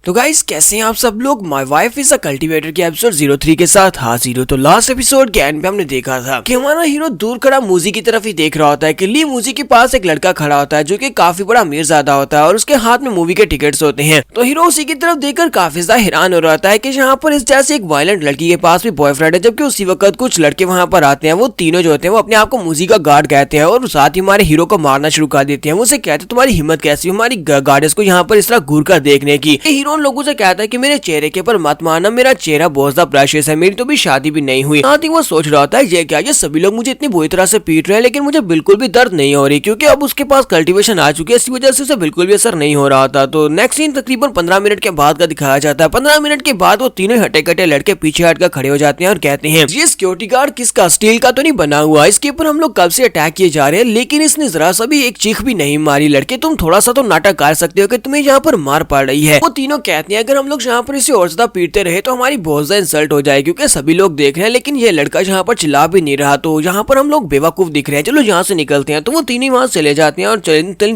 तो गाइस कैसे हैं आप सब लोग। My wife is a cultivator के एपिसोड 03 के साथ हाजिर हो। तो लास्ट एपिसोड के एंड पे हमने देखा था कि हमारा हीरो दूर खड़ा मूजी की तरफ ही देख रहा होता है कि ली मूजी के पास एक लड़का खड़ा होता है जो कि काफी बड़ा अमीरज़ादा होता है और उसके हाथ में मूवी के टिकट्स होते हैं। तो हीरो उसी की तरफ देखकर काफी ज्यादा हैरान हो रहा होता है कि यहाँ पर इस जैसे एक वायलेंट लड़की के पास भी बॉयफ्रेंड है, जबकि उसी वक्त कुछ लड़के वहाँ पर आते हैं। वो तीनों जो होते हैं वो अपने आप को मूजी का गार्ड कहते हैं और साथ ही हमारे हीरो को मारना शुरू कर देते हैं। वो उसे कहते हैं तुम्हारी हिम्मत कैसी हमारी गार्डेस को यहाँ पर इस तरह घूर कर देखने की। हीरो उन लोगों से कहता है कि मेरे चेहरे के पर मत मारना, मेरा चेहरा बहुत ज्यादा प्रेशियस है, मेरी तो भी शादी भी नहीं हुई। साथ ही वो सोच रहा होता है ये क्या, ये सभी लोग मुझे इतनी बुरी तरह से पीट रहे हैं लेकिन मुझे बिल्कुल भी दर्द नहीं हो रही क्योंकि अब उसके पास कल्टीवेशन आ चुकी है, इसी वजह से उसे बिल्कुल भी असर नहीं हो रहा था। तो नेक्स्ट सीन तकरीबन 15 मिनट के बाद का दिखाया जाता है। 15 मिनट के बाद वो तीनों हटे कटे लड़के पीछे हटकर खड़े हो जाते हैं और कहते हैं ये सिक्योरिटी गार्ड किसका, स्टील का तो नहीं बना हुआ, इसके ऊपर हम लोग कब से अटैक किए जा रहे हैं लेकिन इसने जरा सा भी एक चीख भी नहीं मारी। लड़के तुम थोड़ा सा तो नाटक कर सकते हो कि तुम्हें यहाँ पर मार पड़ रही है। वो तीनों कहते हैं अगर हम लोग यहाँ पर इसे और ज्यादा पीटते रहे तो हमारी बहुत ज्यादा इंसल्ट हो जाए क्योंकि सभी लोग देख रहे हैं लेकिन ये लड़का यहाँ पर चिल्ला भी नहीं रहा, तो यहाँ पर हम लोग बेवकूफ दिख रहे हैं, चलो यहाँ से निकलते हैं। तो वो तीनों वहां चले जाते हैं और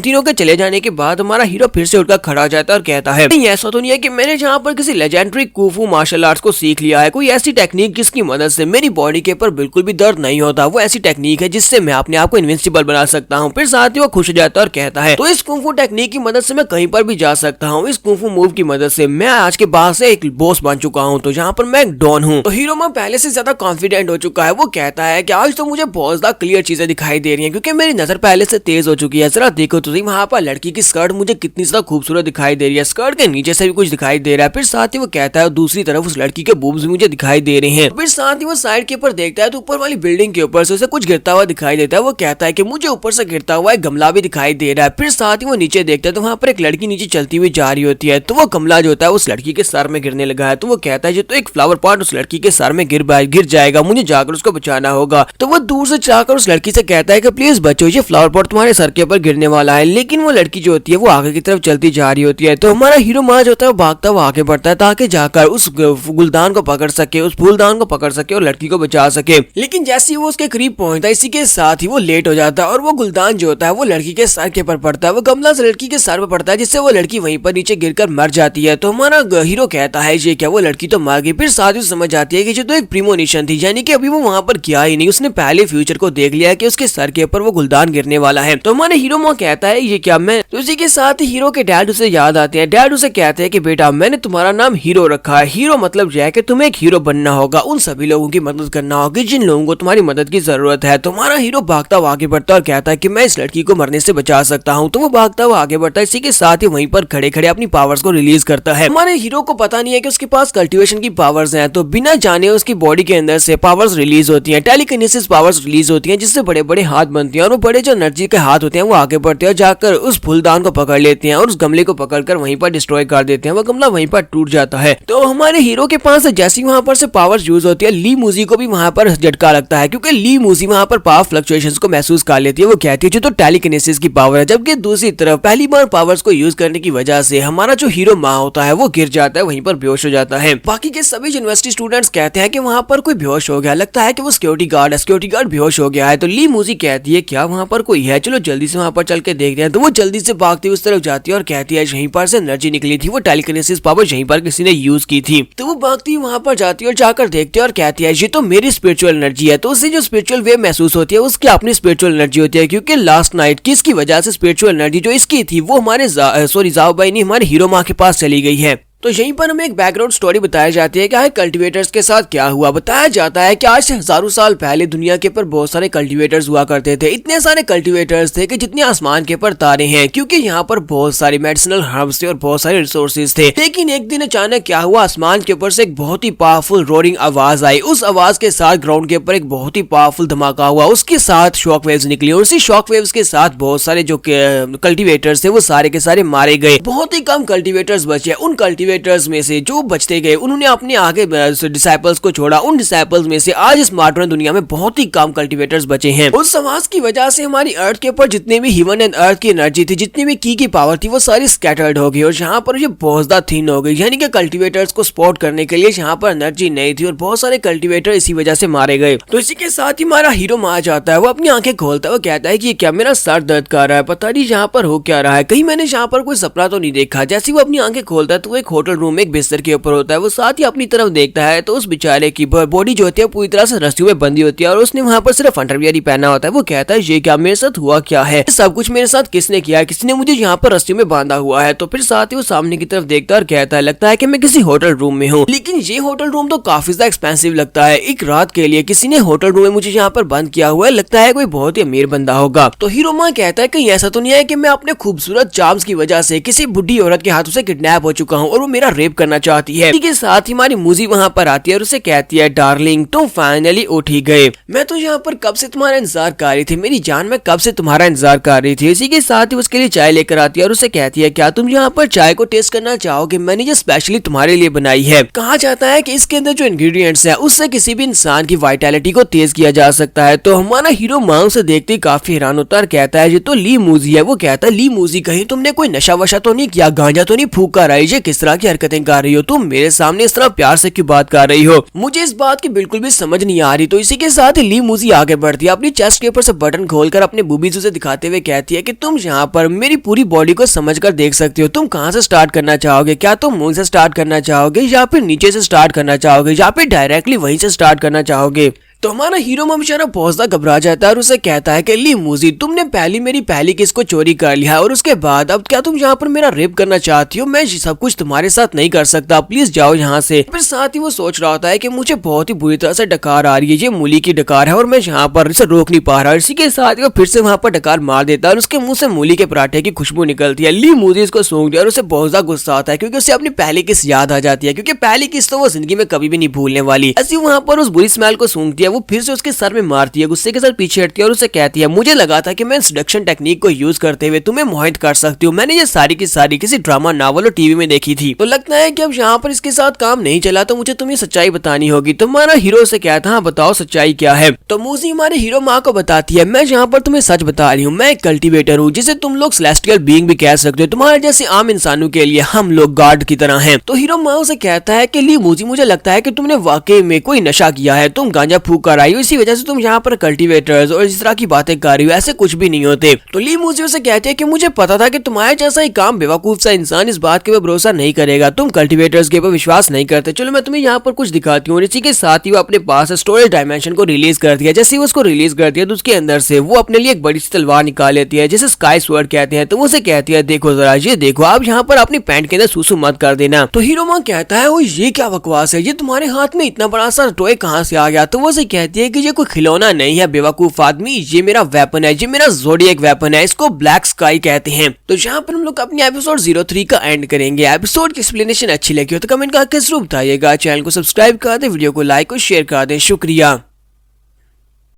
तीनों के चले जाने के बाद हमारा हीरो फिर से उठकर खड़ा हो जाता है और कहता है नहीं ऐसा तो नहीं है कि मैंने यहाँ पर किसी लेजेंडरी कुंफू मार्शल आर्ट्स को सीख लिया है, कोई ऐसी टेक्निक जिसकी मदद से मेरी बॉडी के ऊपर बिल्कुल भी दर्द नहीं होता, वो ऐसी टेक्निक है जिससे मैं अपने आप को इनविंसिबल बना सकता हूँ। फिर साथ ही वो खुश हो जाता है और कहता है तो इस कुंफू टेक्निक की मदद से मैं कहीं पर भी जा सकता हूँ, इस कुंफू मूव की मदद से मैं आज के बाद से एक बॉस बन चुका हूँ, तो यहाँ पर मैं एक डॉन हूँ। तो हीरो में पहले से ज्यादा कॉन्फिडेंट हो चुका है। वो कहता है कि आज तो मुझे बहुत ज्यादा क्लियर चीजें दिखाई दे रही हैं क्योंकि मेरी नजर पहले से तेज हो चुकी है। जरा देखो तो वहाँ पर लड़की की स्कर्ट मुझे कितनी ज्यादा खूबसूरत दिखाई दे रही है, स्कर्ट के नीचे से भी कुछ दिखाई दे रहा है। फिर साथ ही वो कहता है दूसरी तरफ उस लड़की के बूब्स भी मुझे दिखाई दे रहे हैं। फिर साथ ही वो साइड के ऊपर देखता है तो ऊपर वाली बिल्डिंग के ऊपर से उसे कुछ गिरता हुआ दिखाई देता है। वो कहता है कि मुझे ऊपर से गिरता हुआ एक गमला भी दिखाई दे रहा है। फिर साथ ही वो नीचे देखता है तो वहाँ पर एक लड़की नीचे चलती हुई जा रही होती है, तो वो गमला जो होता है उस लड़की के सर में गिरने लगा है। तो वो कहता है तो एक फ्लावर पॉट उस लड़की के सर में गिर जाएगा, मुझे जाकर उसको बचाना होगा। तो वो दूर से जाकर उस लड़की से कहता है कि प्लीज बचो, ये फ्लावर पॉट तुम्हारे सर के ऊपर गिरने वाला है। लेकिन वो लड़की जो होती है वो आगे की तरफ चलती जा रही होती है। तो हमारा हीरो माँ जो होता है वो भागता हुआ आगे बढ़ता है ताकि जाकर उस गुलदान को पकड़ सके, उस फूलदान को पकड़ सके और लड़की को बचा सके। लेकिन जैसे ही वो उसके करीब पहुंचता है इसी के साथ ही वो लेट हो जाता है और वो गुलदान जो होता है वो लड़की के सर के ऊपर पड़ता है, वो गमला से लड़की के सर पर पड़ता है जिससे वो लड़की वहीं पर नीचे गिरकर मर जाती है। तो हमारा हीरो कहता है ये क्या, वो लड़की तो मर गई। फिर साथ ही समझ जाती है कि ये तो एक प्रीमोनिशन थी, यानी कि अभी वो वहां पर गया ही नहीं, उसने पहले फ्यूचर को देख लिया कि उसके सर के ऊपर वो गुलदान गिरने वाला है। तो हमारे हीरो माँ कहता है ये क्या मैं, तो उसी के साथ ही हीरो के डैड उसे याद आते हैं। डैड उसे कहते हैं कि बेटा मैंने तुम्हारा नाम हीरो रखा है, हीरो मतलब यह है कि तुम्हें एक हीरो बनना होगा, उन सभी लोगों की मदद करना होगी जिन लोगों को तुम्हारी मदद की जरूरत है। तुम्हारा हीरो भागता हुआ आगे बढ़ता और कहता है कि मैं इस लड़की को मरने से बचा सकता हूँ। तो वो भागता हुआ आगे बढ़ता है, इसी के साथ ही वहीं पर खड़े खड़े अपनी पावर्स को रिलीज करता है। हमारे हीरो को पता नहीं है कि उसके पास कल्टीवेशन की पावर्स हैं, तो बिना जाने उसकी बॉडी के अंदर से पावर्स रिलीज होती हैं, टेलीकिनेसिस पावर्स रिलीज होती हैं जिससे बड़े बड़े हाथ बनती हैं और वो बड़े जो एनर्जी के हाथ होते हैं वो आगे बढ़ते हैं और जाकर उस फूलदान को पकड़ लेते हैं और उस गमले को पकड़कर वहीं पर डिस्ट्रॉय कर देते हैं। वो गमला वहीं पर टूट जाता है। तो हमारे हीरो के पास जैसी वहां पर से पावर्स यूज होती है, ली मूजी को भी वहां पर झटका लगता है क्योंकि ली मूजी वहां पर पावर फ्लक्चुएशंस को महसूस कर लेती है। वो कहती है जो तो टेलीकिनेसिस की पावर है, जबकि दूसरी तरफ पहली बार पावर्स को यूज करने की वजह से हमारा जो हीरो माँ होता है वो गिर जाता है, वहीं पर बेहोश हो जाता है। बाकी के सभी यूनिवर्सिटी स्टूडेंट्स कहते हैं कि वहां पर कोई बेहोश हो गया, लगता है कि वो सिक्योरिटी गार्ड है, सिक्योरिटी गार्ड बेहोश हो गया है। तो ली मूजी कहती है क्या वहां पर कोई है, चलो जल्दी से वहां पर चल के देखते हैं। तो वो जल्दी से भागती हुई उस तरफ जाती है और कहती है यहीं पर से एनर्जी निकली थी, वो टेलीकिनेसिस पावर यहीं पर किसी ने यूज की थी। तो वो भागती वहां पर जाती है और जाकर देखती है और कहती है ये तो मेरी स्पिरिचुअल एनर्जी है। तो उसे जो स्पिरिचुअल वेव महसूस होती है उसकी अपनी स्पिरिचुअल एनर्जी होती है क्योंकि लास्ट नाइट किसकी वजह से स्पिरिचुअल एनर्जी जो इसकी थी वो हमारे जाओ भाई नहीं हमारे हीरो माँ के पास चली गई है। तो यहीं पर हमें एक बैकग्राउंड स्टोरी बताई जाती है कि कल्टीवेटर्स के साथ क्या हुआ। बताया जाता है कि आज से हजारों साल पहले दुनिया के ऊपर बहुत सारे कल्टीवेटर्स हुआ करते थे, इतने सारे कल्टीवेटर्स थे कि जितने आसमान के ऊपर तारे हैं, क्योंकि यहाँ पर बहुत सारे मेडिसिनल हर्ब्स थे और बहुत सारे रिसोर्सेज थे। लेकिन एक दिन अचानक क्या हुआ, आसमान के ऊपर से एक बहुत ही पावरफुल रोरिंग आवाज आई। उस आवाज के साथ ग्राउंड के ऊपर एक बहुत ही पावरफुल धमाका हुआ, उसके साथ शॉक वेव्स निकली और उसी शॉक वेव्स के साथ बहुत सारे जो कल्टीवेटर्स थे वो सारे के सारे मारे गए। बहुत ही कम कल्टीवेटर्स बचे। उन कल्टीवेटर्स में से जो बचते गए उन्होंने अपने आगे डिसाइपल्स को छोड़ा। उन डिसाइपल्स में से आज इस मॉडर्न दुनिया में बहुत ही कम कल्टीवेटर्स बचे हैं। उस समाज की वजह से हमारी अर्थ के ऊपर जितने भी ह्यूमन एंड अर्थ की एनर्जी थी, जितनी भी की पावर थी, वो सारी स्कैटर्ड हो गई और यहाँ पर ये बहुत ज्यादा थिन हो गई। यानी कि कल्टीवेटर्स को स्पॉट करने के लिए यहाँ पर एनर्जी नहीं थी और बहुत सारे कल्टीवेटर इसी वजह से मारे गए। तो इसी के साथ ही हमारा हीरो मार जाता है। वो अपनी आंखें खोलता है, वो कहता है कि क्या मेरा सर दर्द कर रहा है, पता नहीं यहाँ पर हो क्या रहा है, कहीं मैंने यहाँ पर कोई सपना तो नहीं देखा। जैसे वो अपनी आंखें खोलता है तो वो एक होटल रूम में एक बिस्तर के ऊपर होता है, वो साथ ही अपनी तरफ देखता है तो उस बेचारे की बॉडी जो होती है पूरी तरह से रस्सियों में बंधी होती है और उसने वहाँ पर सिर्फ अंडरवियर ही पहना होता है। वो कहता है ये क्या मेरे साथ हुआ क्या है, सब कुछ मेरे साथ किसने किया, किसने मुझे यहाँ पर रस्सियों में बांधा हुआ है। तो फिर साथ ही वो सामने की तरफ देखता है और कहता है लगता है कि मैं किसी होटल रूम में हूँ, लेकिन ये होटल रूम तो काफी ज्यादा एक्सपेंसिव लगता है। एक रात के लिए किसी ने होटल रूम में मुझे यहाँ पर बंद किया हुआ है, लगता है कोई बहुत ही अमीर बंदा होगा। तो हीरो माँ कहता है कि ऐसा तो नहीं है कि मैं अपने खूबसूरत चार्म्स की वजह से किसी बुढ़ी औरत के हाथों से किडनैप हो चुका हूँ और वो मेरा रेप करना चाहती है। के साथ ही हमारी मूजी वहाँ पर आती है और उसे कहती है डार्लिंग तुम फाइनली उठ ही गए, मैं तो यहाँ पर कब से तुम्हारा इंतजार कर रही थी मेरी जान, मैं कब से तुम्हारा इंतजार कर रही थी। इसी के साथ ही उसके लिए चाय लेकर आती है और उसे कहती है क्या तुम यहाँ पर चाय को टेस्ट करना चाहोगे, मैंने ये स्पेशली तुम्हारे लिए बनाई है। कहा जाता है कि इसके अंदर जो इंग्रेडिएंट्स है उससे किसी भी इंसान की वाइटैलिटी को तेज किया जा सकता है। तो हमारा हीरो माँ से देखते ही काफी हैरान होता है और कहता है ये तो ली मूजी है। वो कहता है ली मूजी, कहीं तुमने कोई नशा वशा तो नहीं किया, गांजा तो नहीं फूक कर आई, ये किस तरह की हरकतें कर रही हो, तुम मेरे सामने इस तरह प्यार से क्यों बात कर रही हो, मुझे इस बात की बिल्कुल भी समझ नहीं आ रही। तो इसी के साथ ही ली मूजी आगे बढ़ती है, अपनी चेस्ट के ऊपर से बटन खोलकर अपने बूबीज उसे दिखाते हुए कहती है कि तुम यहाँ पर मेरी पूरी बॉडी को समझकर देख सकते हो, तुम कहाँ से स्टार्ट करना चाहोगे, क्या तुम मुंह से स्टार्ट करना चाहोगे या फिर नीचे से स्टार्ट करना चाहोगे या फिर डायरेक्टली वहीं से स्टार्ट करना चाहोगे। तो हमारा हीरो बेचारा बहुत ज्यादा घबरा जाता है और उसे कहता है कि ली मूजी तुमने मेरी पहली किस को चोरी कर लिया और उसके बाद अब क्या तुम यहाँ पर मेरा रेप करना चाहती हो, मैं सब कुछ तुम्हारे साथ नहीं कर सकता, प्लीज जाओ यहाँ से। फिर साथ ही वो सोच रहा होता है कि मुझे बहुत ही बुरी तरह से डकार आ रही है, ये मूली की डकार है और मैं यहाँ पर इसे रोक नहीं पा रहा। इसी के साथ ही वो फिर से वहाँ पर डकार मार देता है और उसके मुंह से मूली के पराठे की खुशबू निकलती है। ली मूजी इसको सूंघ दिया और उसे बहुत ज्यादा गुस्सा आता है क्योंकि उसे अपनी पहली किस याद आ जाती है, क्योंकि पहली किस तो वो जिंदगी में कभी भी नहीं भूलने वाली। ऐसी वहाँ पर उस बुरी स्मेल को सूंघती है, वो फिर से उसके में मारती है, गुस्से के साथ पीछे हटती है और उसे कहती है मुझे लगा था कि मैं सेडक्शन टेक्निक को यूज करते हुए तुम्हें मोहित कर सकती हूँ, मैंने ये सारी की सारी किसी ड्रामा नॉवल और टीवी में देखी थी। तो लगता है कि अब यहाँ पर इसके साथ काम नहीं चला तो मुझे तुम्हें सच्चाई बतानी होगी। तुम्हारा हीरो से कहता है बताओ सच्चाई क्या है। तो मूजी हमारे हीरो माँ को बताती है मैं यहाँ पर तुम्हें सच बता रही हूँ, मैं एक कल्टीवेटर हूँ जिसे तुम लोग सेलेस्टियल बीइंग भी कह सकते हो, तुम्हारे जैसे आम इंसानों के लिए हम लोग गॉड की तरह हैं। तो हीरो माँ उसे कहता है कि ली मूजी मुझे लगता है कि तुमने वाकई में कोई नशा किया है, तुम गांजा फूक कर आई हो, इसी वजह से तुम यहाँ पर कल्टीवेटर्स और इस तरह की बातें कर रही हो, ऐसे कुछ भी नहीं होते। तो ली मूजी से कहते हैं कि मुझे पता था कि तुम्हारे जैसा ही काम बेवकूफ सा इंसान इस बात के ऊपर भरोसा नहीं करेगा, तुम कल्टीवेटर्स के ऊपर विश्वास नहीं करते, चलो मैं तुम्हें यहाँ पर कुछ दिखाती हूँ। इसी के साथ ही वो अपने पास स्टोरेज डायमेंशन को रिलीज कर दिया। जैसे ही उसको रिलीज कर दिया तो उसके अंदर से वो अपने लिए एक बड़ी सी तलवार निकाल लेती है जिसे स्काई स्वॉर्ड कहते हैं। तो वो उसे कहती है देखो जरा ये देखो, आप यहाँ पर अपनी पैंट के अंदर सुसु मत कर देना। तो हीरो माँ कहता है वो ये क्या बकवास है, ये तुम्हारे हाथ में इतना बड़ा सा टॉय कहाँ से आ गया। तो वो उसे कहती है कि ये कोई खिलौना नहीं है बेवकूफ आदमी, ये मेरा वेपन है, ये मेरा ज़ोडिएक वेपन है, इसको ब्लैक स्काई कहते हैं। तो यहाँ पर हम लोग अपनी एपिसोड 03 का एंड करेंगे। एपिसोड की एक्सप्लेनेशन अच्छी लगी हो तो कमेंट करके जरूर बताइएगा, चैनल को सब्सक्राइब कर दे, वीडियो को लाइक और शेयर कर दे। शुक्रिया।